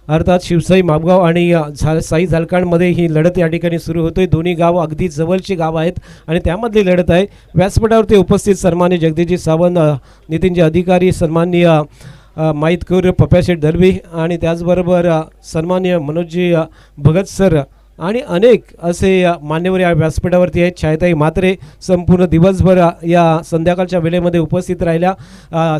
अर्थात शिवसाई मापगाव आणि साई झालकांमध्ये ही लढत या ठिकाणी सुरू होतोय। दोन्ही गाव अगदी जवळची गाव आहेत आणि त्यामधली लढत आहे। व्यासपीठावरती उपस्थित सन्माननीय जगदीशजी सावंत, नितीनजी अधिकारी, सन्माननीय माहितकौर पप्याशेठ दलवी आणि त्याचबरोबर सन्माननीय मनोजजी भगत सर आणि अनेक असे मान्यवर या व्यासपीठावरती आहेत। छायाताई म्हात्रे संपूर्ण दिवसभर या संध्याकाळच्या वेळेमध्ये उपस्थित राहिल्या।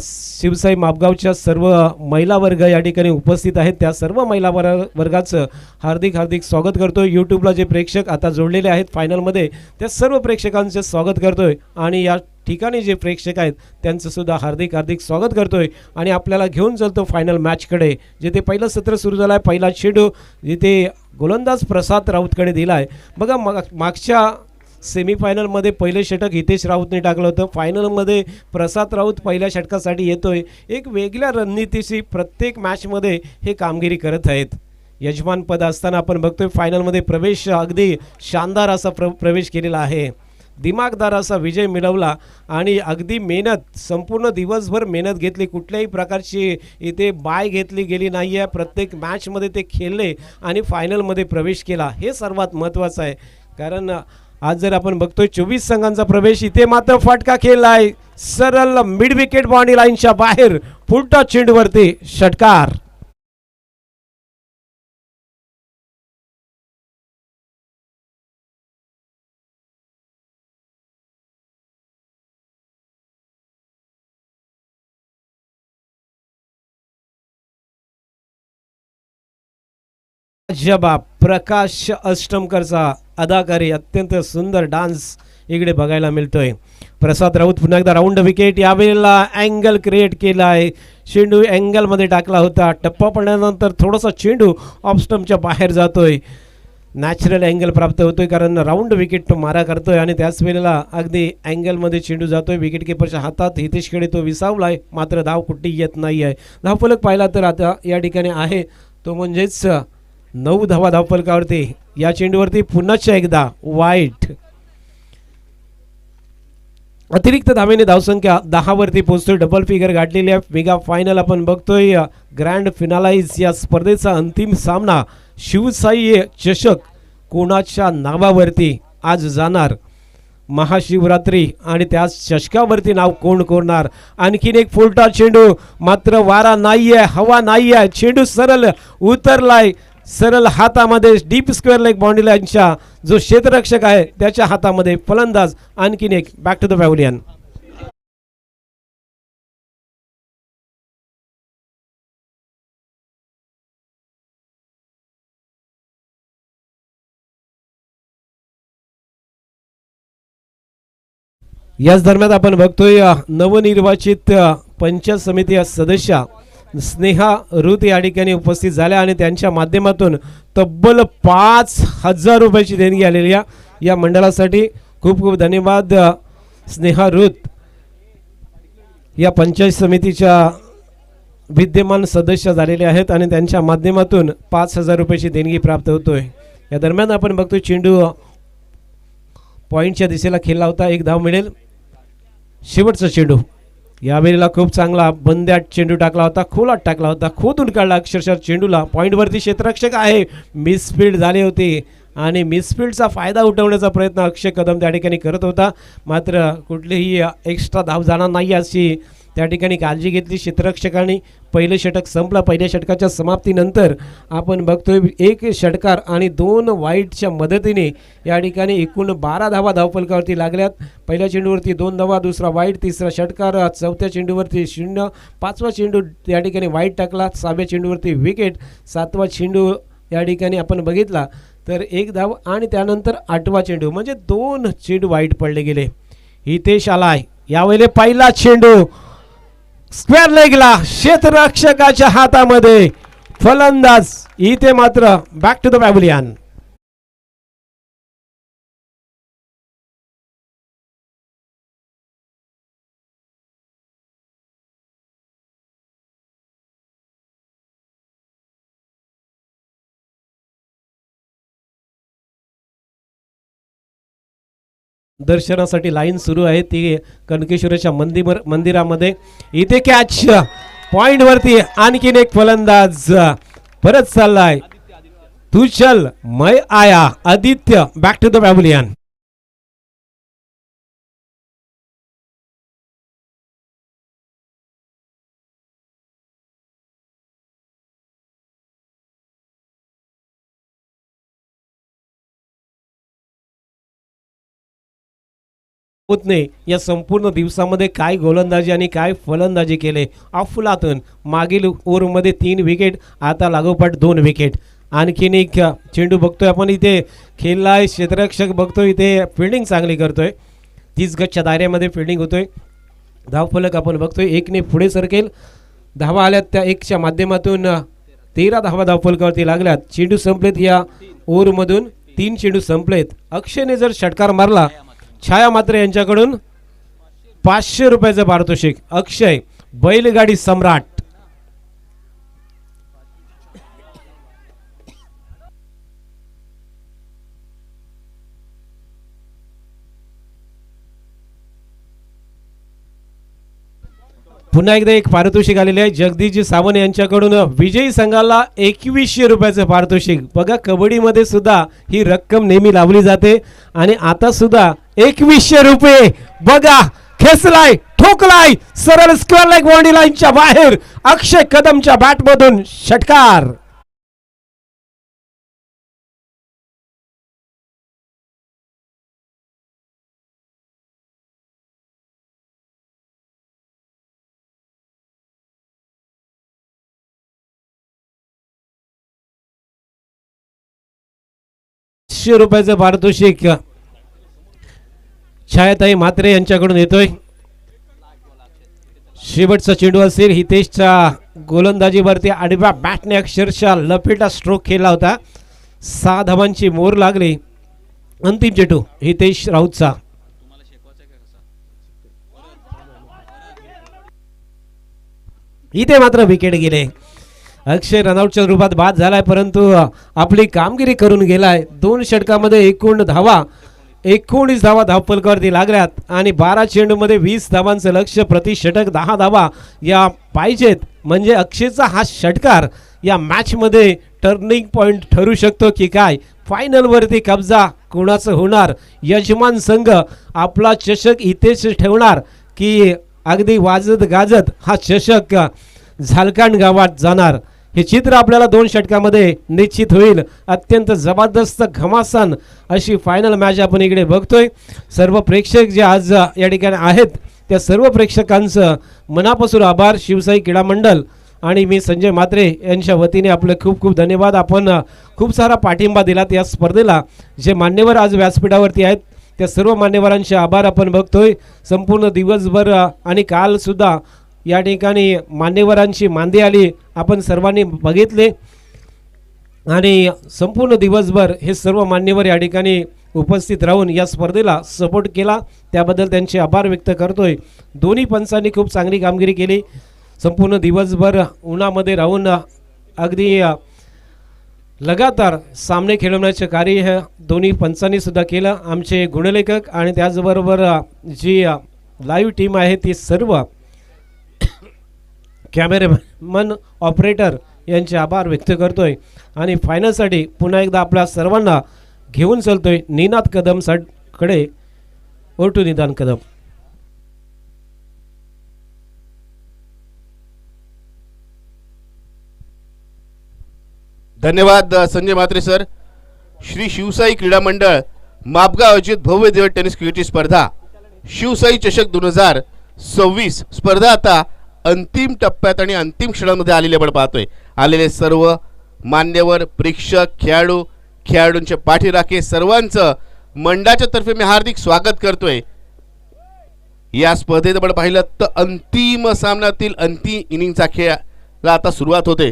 शिवसाई मापगावच्या सर्व महिला वर्ग या ठिकाणी उपस्थित आहेत। त्या सर्व महिला वर्गाचं हार्दिक हार्दिक स्वागत करतोय। यूट्यूबला जे प्रेक्षक आता जोडलेले आहेत फायनलमध्ये त्या सर्व प्रेक्षकांचे स्वागत करतोय आणि या ठिकाणी जे प्रेक्षक आहेत त्यांचं सुद्धा हार्दिक हार्दिक स्वागत करतोय आणि आपल्याला घेऊन चलतो फायनल मॅचकडे, जिथे पहिलं सत्र सुरू झालं आहे। पहिला चेंडू जिथे गोलंदाज प्रसाद राऊतकडे दिला आहे। बघा मागच्या सेमीफायनलमध्ये पहिले षटक हितेश राऊतने टाकलं होतं। फायनलमध्ये प्रसाद राऊत पहिल्या षटकासाठी येतोय। एक वेगळ्या रणनीतीशी प्रत्येक मॅचमध्ये हे कामगिरी करत आहेत। यजमानपद असताना आपण बघतोय फायनलमध्ये प्रवेश अगदी शानदार असा प्रवेश केलेला आहे। दिमागदार असा विजय मिळवला आणि अगदी मेहनत, संपूर्ण दिवसभर मेहनत घेतली। कुठल्याही प्रकारची इथे बाय घेतली गेली नाही आहे। प्रत्येक मॅचमध्ये ते खेळले आणि फायनलमध्ये प्रवेश केला, हे सर्वात महत्त्वाचं आहे। कारण आज जर आपण बघतोय 24 संघांचा प्रवेश, इथे मात्र फटका खेळला आहे सरळ मिड विकेट बाउंड्री लाईनच्या बाहेर, फुलटा चेंडूवरती षटकार। जबाब प्रकाश अष्टमकरचा अदाकारी, अत्यंत सुंदर डान्स इकडे बघायला मिळतोय। प्रसाद राऊत पुन्हा एकदा राऊंड विकेट, यावेळेला अँगल क्रिएट केला आहे। चेंडू अँगलमध्ये टाकला होता, टप्पा पडल्यानंतर थोडासा चेंडू ऑफ स्टंपच्या बाहेर जातोय। नॅचरल अँगल प्राप्त होतोय कारण राऊंड विकेट तो मारा करतोय आणि त्याच वेळेला अगदी अँगलमध्ये चेंडू जातोय। विकेट किपरच्या हातात हितेशकडे तो विसावलाय, मात्र धाव कुठे येत नाही आहे। धावफलक पाहिला तर आता या ठिकाणी आहे तो म्हणजेच 9 धावा धावफलकावरती। या चेंडूवरती पुन्हा एकदा वाईट, अतिरिक्त धावेने धावसंख्या 10 वरती पोहोचतोय। डबल फिगर गाठलेली आहे। मेगा फायनल आपण बघतोय। ग्रँड फिनालाइज या स्पर्धेचा अंतिम सामना शिवसाई चषक कोणाच्या नावावरती आज जाणार, महाशिवरात्री आणि त्याच चषकावरती नाव कोण कोरणार। आणखीन एक फुलटा चेंडू, मात्र वारा नाहीये, हवा नाहीये, चेंडू सरळ उतरलाय, सरळ हातामध्ये डीप स्क्वेअर लेग बाउंड्री लाईनच्या जो क्षेत्ररक्षक आहे त्याच्या हातामध्ये। फलंदाज आणखीन एक, बॅक टू द पॅव्हलियन। याच दरम्यान आपण बघतोय नवनिर्वाचित पंचायत समिती सदस्य स्नेहा रुत या ठिकाणी उपस्थित झाल्या आणि त्यांच्या माध्यमातून तब्बल 5000 रुपयाची देणगी आलेली या मंडळासाठी। खूप खूप धन्यवाद स्नेहा रुत, या पंचायत समितीच्या विद्यमान सदस्य झालेले आहेत आणि त्यांच्या माध्यमातून 5000 रुपयाची देणगी प्राप्त होतोय। या दरम्यान आपण बघतोय चेंडू पॉइंटच्या दिशेला खेळला होता, 1 धाव मिळेल। शेवटचा चेंडू, यावेळेला खूप चांगला बंद्यात चेंडू टाकला होता, खोलात टाकला होता, खोदून काढला अक्षरशः चेंडूला। पॉइंटवरती क्षेत्ररक्षक आहे, मिसफील्ड झाले होते आणि मिसफील्डचा फायदा उठवण्याचा प्रयत्न अक्षय कदम त्या ठिकाणी करत होता, मात्र कुठलीही एक्स्ट्रा धाव जाणार नाही अशी त्या ठिकाणी काळजी घेतली क्षेत्ररक्षकांनी। पहिले षटक संपला। पहिल्या षटकाच्या समाप्तीनंतर आपण बघतोय 1 षटकार आणि 2 वाईटच्या मदतीने या ठिकाणी एकूण 12 धावा धावफलकावरती लागल्यात। पहिल्या चेंडूवरती 2 धावा, दुसरा वाईट, तिसरा षटकार, चौथ्या चेंडूवरती 0, 5वा चेंडू या ठिकाणी वाईट टाकला, 6व्या चेंडूवरती विकेट, 7वा चेंडू या ठिकाणी आपण बघितला तर 1 धाव आणि त्यानंतर 8वा चेंडू म्हणजे 2 चेंडू वाईट पडले गेले। हितेश आलाय, यावेळी पहिला चेंडू स्क्वेअर लेगला, क्षेत्ररक्षकाच्या हातामध्ये, फलंदाज इथे मात्र बॅक टू द पॅव्हलियन। दर्शनासाठी लाईन सुरू आहे ती कनकेश्वराच्या मंदिरामध्ये। इथे कॅच, पॉइंट वरती आणखीन एक फलंदाज परत चाललाय, तू चल मैं आया. Aditya back to the pavilion. होत नाही. या संपूर्ण दिवसामध्ये काय गोलंदाजी आणि काय फलंदाजी केले अफलातून. मागील ओव्हरमध्ये 3 विकेट, आता लागोपाठ 2 विकेट. आणखीन एक चेंडू बघतोय आपण इथे, खेळलाय क्षेत्ररक्षक बघतोय इथे, फिल्डिंग चांगली करतोय, 30 गजच्या दायऱ्यामध्ये फिल्डिंग होतोय. धावफलक आपण बघतोय 1ने पुढे सरकेल. धावा आल्यात त्या 1च्या माध्यमातून 13 धावा धावफलकावरती लागल्यात. चेंडू संपलेत या ओव्हरमधून, 3 चेंडू संपलेत. अक्षयने जर षटकार मारला, छाया मात्र यांच्याकडून 500 रुपयाचं पारितोषिक. अक्षय बैलगाडी सम्राट. पुन्हा एकदा एक पारितोषिक आलेले आहे जगदीशजी सावंत यांच्याकडून. विजयी संघाला 2100 रुपयाचं पारितोषिक. बघा कबड्डीमध्ये सुद्धा ही रक्कम नेहमी लावली जाते आणि आता सुद्धा 2100 रुपये. बघा खेचलाय, ठोकलाय, सरळ स्क्वेअर लेग बाउंड्री लाईनच्या बाहेर. अक्षय कदमच्या बॅटमधून षटकार. रुपयाचं पारितोषिक छायाताई म्हात्रे यांच्याकडून येतोय. शेवटचा चेंडू असेल. हितेशच्या गोलंदाजीवरती आडव्या बॅटने अक्षरशः लपेटा स्ट्रोक केला होता. 6 धावांची मोर लागली. अंतिम चेंडू हितेश राऊतचा. इथे मात्र विकेट गेले. अक्षय रनआउटच्या रूपात बाद झालाय, परंतु आपली कामगिरी करून गेलाय. 2 षटकामध्ये एकूण धावा 19 धावा धावफलकावरती लागल्यात आणि 12 चेंडूमध्ये 20 धावांचं लक्ष्य. प्रति षटक 10 धावा या पाहिजेत. म्हणजे अक्षयचा हा षटकार या मॅचमध्ये टर्निंग पॉइंट ठरू शकतो की काय. फायनलवरती कब्जा कोणाचं होणार. यजमान संघ आपला चषक इथेच ठेवणार की अगदी वाजत गाजत हा चषक झालकांड गावात जाणार. हे चित्र आपल्याला 2 षटकामध्ये निश्चित होईल. अत्यंत जबरदस्त घमासान अशी फायनल मॅच आपण इकडे बघतोय. सर्व प्रेक्षक जे आज या ठिकाणी आहेत त्या सर्व प्रेक्षकांचं मनापासून आभार. शिवसाई क्रीडा मंडळ आणि मी संजय म्हात्रे यांच्या वतीने आपले खूप खूप धन्यवाद. आपण खूप सारा पाठिंबा दिलात या स्पर्धेला. जे मान्यवर आज व्यासपीठावरती आहेत त्या सर्व मान्यवरांचे आभार आपण बघतोय. संपूर्ण दिवसभर आणि कालसुद्धा या ठिकाणी मान्यवरांची मांदी आली आपण सर्वांनी बघितले आणि संपूर्ण दिवसभर हे सर्व मान्यवर या ठिकाणी उपस्थित राहून या स्पर्धेला सपोर्ट केला. त्याबद्दल त्यांचे आभार व्यक्त करतोय. दोन्ही पंचांनी खूप चांगली कामगिरी केली. संपूर्ण दिवसभर उन्हामध्ये राहून अगदी लगातार सामने खेळवण्याचे कार्य हे दोन्ही पंचांनी सुद्धा केलं. आमचे गुणलेखक आणि त्याचबरोबर जी लाईव्ह टीम आहे ती सर्व कॅमेरामन ऑपरेटर यांचे आभार व्यक्त करतोय आणि फायनलसाठी पुन्हा एकदा आपल्या सर्वांना घेऊन चलतोय निनाद कदम कडे. ओटू निदान कदम. धन्यवाद संजय म्हात्रे सर. श्री शिवसाई क्रीडा मंडळ मापगाव आयोजित भव्य दिव्य टेनिस क्रिकेट स्पर्धा शिवसाई चषक 2026 स्पर्धा आता अंतिम टप्प्यात आणि अंतिम क्षणामध्ये आलेले आपण पाहतोय. आलेले सर्व मान्यवर प्रेक्षक खेळाडू खेळाडूंचे पाठीराखे सर्वांचं मंडळाच्या तर्फे मी हार्दिक स्वागत करतोय. या स्पर्धेत आपण पाहिलं तर अंतिम सामन्यातील अंतिम इनिंगचा खेळला आता सुरुवात होते.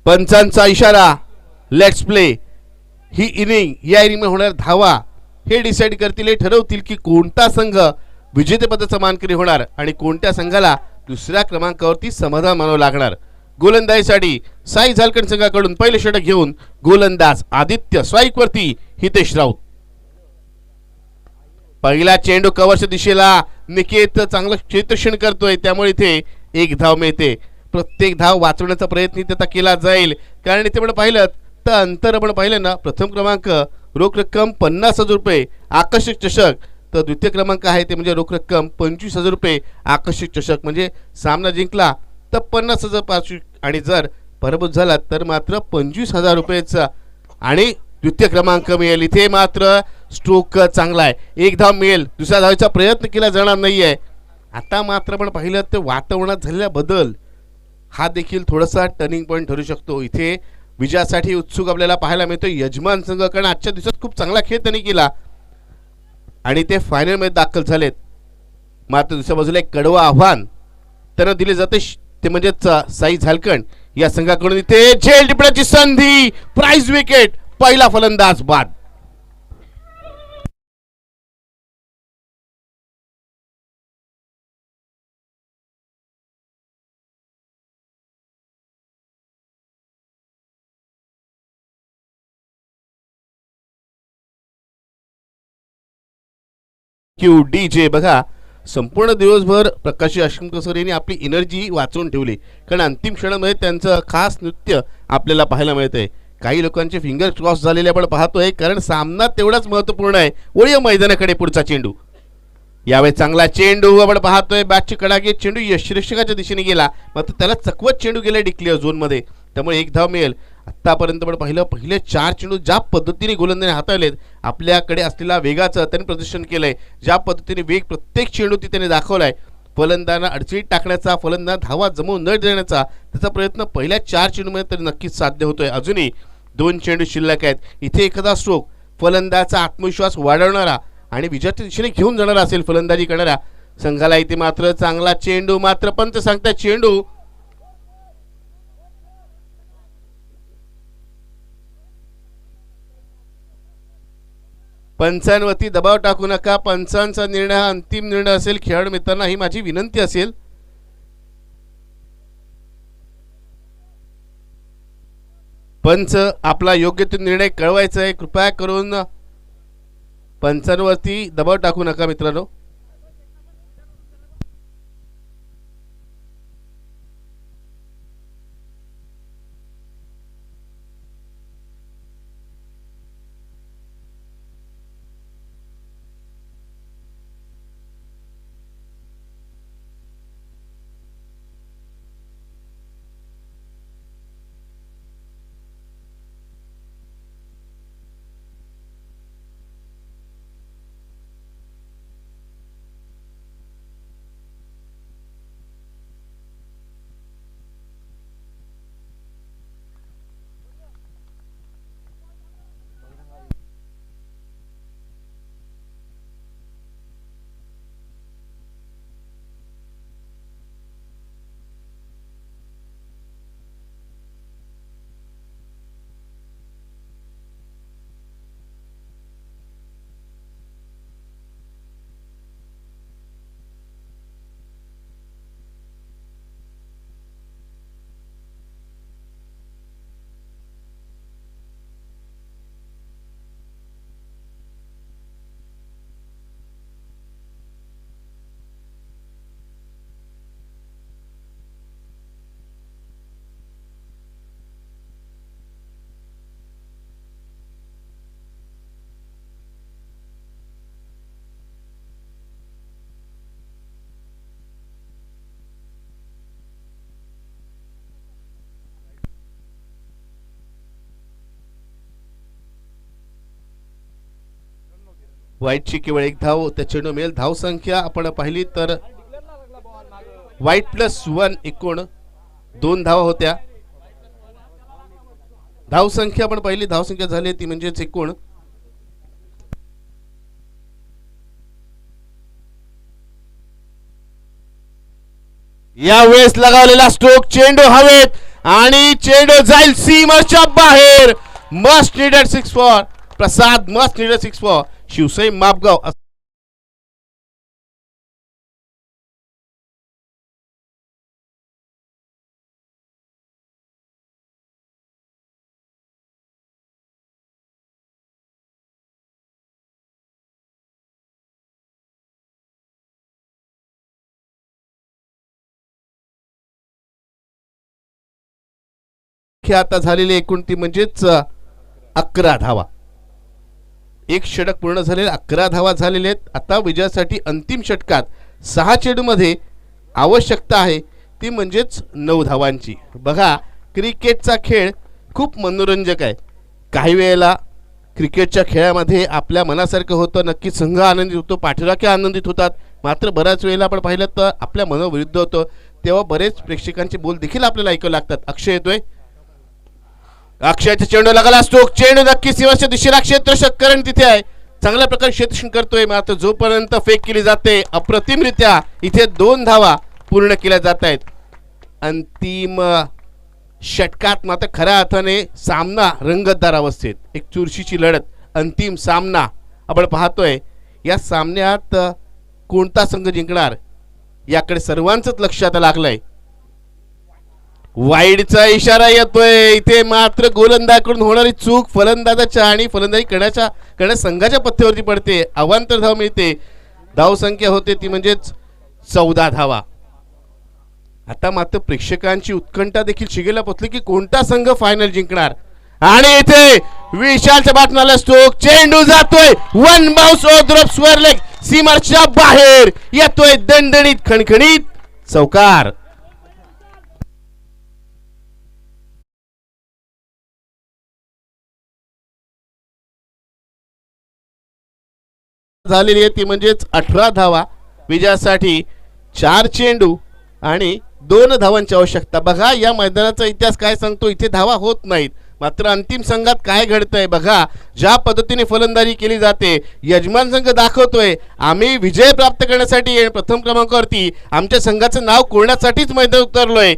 पंचांचा इशारा लेट्स प्ले. ही इनिंग या इनिंग मध्ये होणार धावा हे डिसाइड करतील, हे ठरवतील की कोणता संघ विजेतेपदाचा मानकरी होणार आणि कोणत्या संघाला दुसऱ्या क्रमांकावरती समाधान मानावं लागणार. गोलंदाजीसाठी साई झालकण संघाकडून पहिले षटक घेऊन गोलंदाज आदित्य. स्ट्राईक वरती हितेश राऊत. पहिला चेंडू कव्हरच्या दिशेला निकेत चांगलं क्षेत्ररक्षण करतोय त्यामुळे इथे एक धाव मिळते. प्रत्येक धाव वाचवण्याचा प्रयत्न इथे आता केला जाईल, कारण इथे आपण पाहिलं तर अंतर आपण पाहिलं ना, प्रथम क्रमांक रोख रक्कम 50,000 रुपये आकर्षक चषक, तर द्वितीय क्रमांक आहे ते म्हणजे रोख रक्कम 25,000 रुपये आकर्षक चषक. म्हणजे सामना जिंकला तर 50,000 पारितोषिक, आणि जर पराभूत झाला तर मात्र 25,000 रुपयेचा आणि द्वितीय क्रमांक मिळेल. इथे मात्र स्ट्रोक चांगला आहे, एक धाव मिळेल, दुसऱ्या धावेचा प्रयत्न केला जाणार नाही आहे. आता मात्र आपण पाहिलं तर वातावरणात झालेला बदल हा देखील थोडासा टर्निंग पॉईंट ठरू शकतो. इथे विजयासाठी उत्सुक आपल्याला पाहायला मिळतो यजमान संघ, कारण आजच्या दिवसात खूप चांगला खेळ त्यांनी केला आणि ते फायनलमध्ये दाखल झालेत. मात्र दुसऱ्या बाजूला एक कडवं आव्हान त्यांना दिले जाते, ते म्हणजेच साई झालकण या संघाकडून. इथे झेल टिपण्याची संधी, प्राइज विकेट, पहिला फलंदाज बाद. क्यू DJ बघा, संपूर्ण दिवसभर प्रकाशी आश्रम सर यांनी आपली एनर्जी वाचवून ठेवली, कारण अंतिम क्षणामध्ये त्यांचं खास नृत्य आपल्याला पाहायला मिळतंय. काही लोकांचे फिंगर क्रॉस झालेले आपण पाहतोय, कारण सामना तेवढाच महत्त्वपूर्ण आहे. वळूया मैदानाकडे, पुढचा चेंडू. यावेळी चांगला चेंडू आपण पाहतोय, बॅटची कडाके, चेंडू यष्टिरक्षकाच्या दिशेने गेला, मात्र त्याला चकवत चेंडू गेला डिक्लेअर झोनमध्ये, त्यामुळे एक धाव मिळेल. आत्तापर्यंत आपण पाहिलं पहिले 4 चेंडू ज्या पद्धतीने गोलंदाजाने हाताळलेत, आपल्याकडे असलेला वेगाचं त्यांनी प्रदर्शन केलंय, ज्या पद्धतीने वेग प्रत्येक चेंडू त्याने दाखवलाय, फलंदाजांना अडचणीत टाकण्याचा, फलंदाज धावा जमवून न देण्याचा त्याचा प्रयत्न पहिल्या 4 चेंडूमध्ये तरी नक्कीच साध्य होतोय. अजूनही 2 चेंडू शिल्लक आहेत. इथे एखादा स्ट्रोक फलंदाजाचा आत्मविश्वास वाढवणारा आणि विजयाच्या दिशेने घेऊन जाणारा असेल फलंदाजी करणारा संघाला. इथे मात्र चांगला चेंडू, मात्र पंच सांगताय चेंडू पंचांवरती दबाव टाकू नका. पंचांचा निर्णय हा अंतिम निर्णय असेल. खेळाडू मित्रांना ही माझी विनंती असेल. पंच आपला योग्य तो निर्णय कळवायचा आहे, कृपया करून पंचांवरती दबाव टाकू नका मित्रांनो. वाईटची केवळ एक धाव, त्या चेंडू मिळेल. धाव संख्या आपण पाहिली तर वाईट +1 एकूण 2 धावा होत्या. धाव संख्या आपण पाहिली, धाव संख्या झाली ती म्हणजेच एकूण यावेळेस लगावलेला स्ट्रोक, चेंडू हवेत आणि चेंडू जाईल सीमाच्या बाहेर. Must needed 6 for Prasad, must needed 6 for Shivsai Mapgaon. धावसंख्या आता झालेली एकूण ती म्हणजेच 11 धावा. एक षटक पूर्ण झालेले 11 धावा झालेले आहेत. आता विजयासाठी अंतिम षटकात 6 चेंडूमध्ये आवश्यकता आहे ती म्हणजेच 9 धावांची. बघा क्रिकेटचा खेळ खूप मनोरंजक आहे. काही वेळेला क्रिकेटच्या खेळामध्ये आपल्या मनासारखं होतं, नक्की संघ आनंदित होतो, पाठीराखे आनंदित होतात. मात्र बऱ्याच वेळेला आपण पाहिलं तर आपल्या मनोविरुद्ध होतं, तेव्हा बरेच प्रेक्षकांचे बोल देखील आपल्याला ऐकावे लागतात. अक्षय येतोय, अक्षयचा चेंडू लागला असतो, चेंडू नक्की सीमाच्या दिशेला क्षेत्ररक्षण तिथे आहे, चांगल्या प्रकारे क्षेत्ररक्षण करतोय. मात्र जोपर्यंत फेक केली जाते अप्रतिमरित्या इथे 2 धावा पूर्ण केल्या जात आहेत. अंतिम षटकात मात्र खऱ्या अर्थाने सामना रंगतदार अवस्थेत, एक चुरशीची लढत, अंतिम सामना आपण पाहतोय. या सामन्यात कोणता संघ जिंकणार याकडे सर्वांचंच लक्ष आता लागलंय. वाईडचा इशारा येतोय इथे, मात्र गोलंदाजाकडून होणारी चूक फलंदाजाच्या आणि फलंदाजी करण्याच्या संघाच्या पथ्यावरती पडते. अवांतर धाव मिळते, धावसंख्या होते ती म्हणजेच 14 धावा. आता मात्र प्रेक्षकांची उत्कंठा देखील शिगेला पोचली की कोणता संघ फायनल जिंकणार. आणि इथे विशालच्या बाटणाला स्ट्रोक, चेंडू जातोय one bounce off square leg, सीमाच्या बाहेर येतोय दणदणीत खणखणीत चौकार. झालेली आहे ती म्हणजेच 18 धावा. विजयासाठी 4 चेंडू आणि 2 धावांची आवश्यकता. बघा या मैदानाचा इतिहास काय सांगतो, इथे धावा होत नाहीत. मात्र अंतिम संघात काय घडतंय बघा, ज्या पद्धतीने फलंदाजी केली जाते, यजमान संघ दाखवतोय आम्ही विजय प्राप्त करण्यासाठी प्रथम क्रमांकावरती आमच्या संघाचं नाव कोरण्यासाठीच मैदान उतरलोय.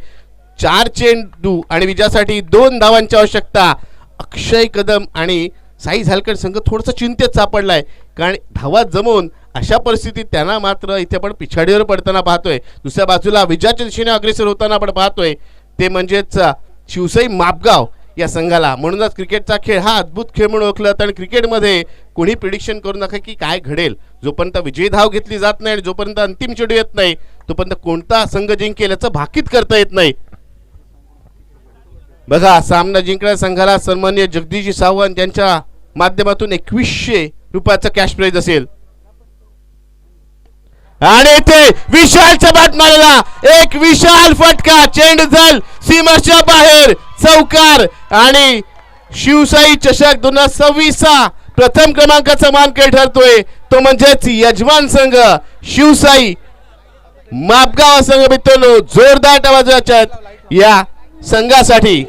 4 चेंडू आणि विजयासाठी 2 धावांची आवश्यकता. अक्षय कदम आणि साई झालकर संघ थोडंसं चिंतेत सापडलाय, कारण धावा जमवून अशा परिस्थितीत त्यांना मात्र इथे आपण पिछाडीवर पडताना पाहतोय. दुसऱ्या बाजूला विजयाच्या दिशेने अग्रेसर होताना आपण पाहतोय ते म्हणजेच शिवसाई मापगाव या संघाला. म्हणूनच क्रिकेटचा खेळ हा अद्भुत खेळ म्हणून ओळखला जातो. आणि क्रिकेटमध्ये कोणी प्रिडिक्शन करू नका की काय घडेल. जोपर्यंत विजयी धाव घेतली जात नाही आणि जोपर्यंत अंतिम चेंडू येत नाही तोपर्यंत कोणता संघ जिंकेल याचं भाकीत करता येत नाही. बघा सामना जिंकणाऱ्या संघाला सन्माननीय जगदीशजी सावंत यांच्या माध्यमातून 2100 रुपयाचा कॅश प्राइज असेल. आणि इथे विशालच्या बॅट मारला, एक विशाल फटका, चेंडू झल सीमाच्या बाहेर चौकार. आणि शिवसाई चषक 2026 प्रथम क्रमांकाचा मानकरी ठरतोय तो म्हणजेच यजमान संघ शिवसाई मापगाव संघ. मित्रांनो जोरदार आवाजाच्या या संघासाठी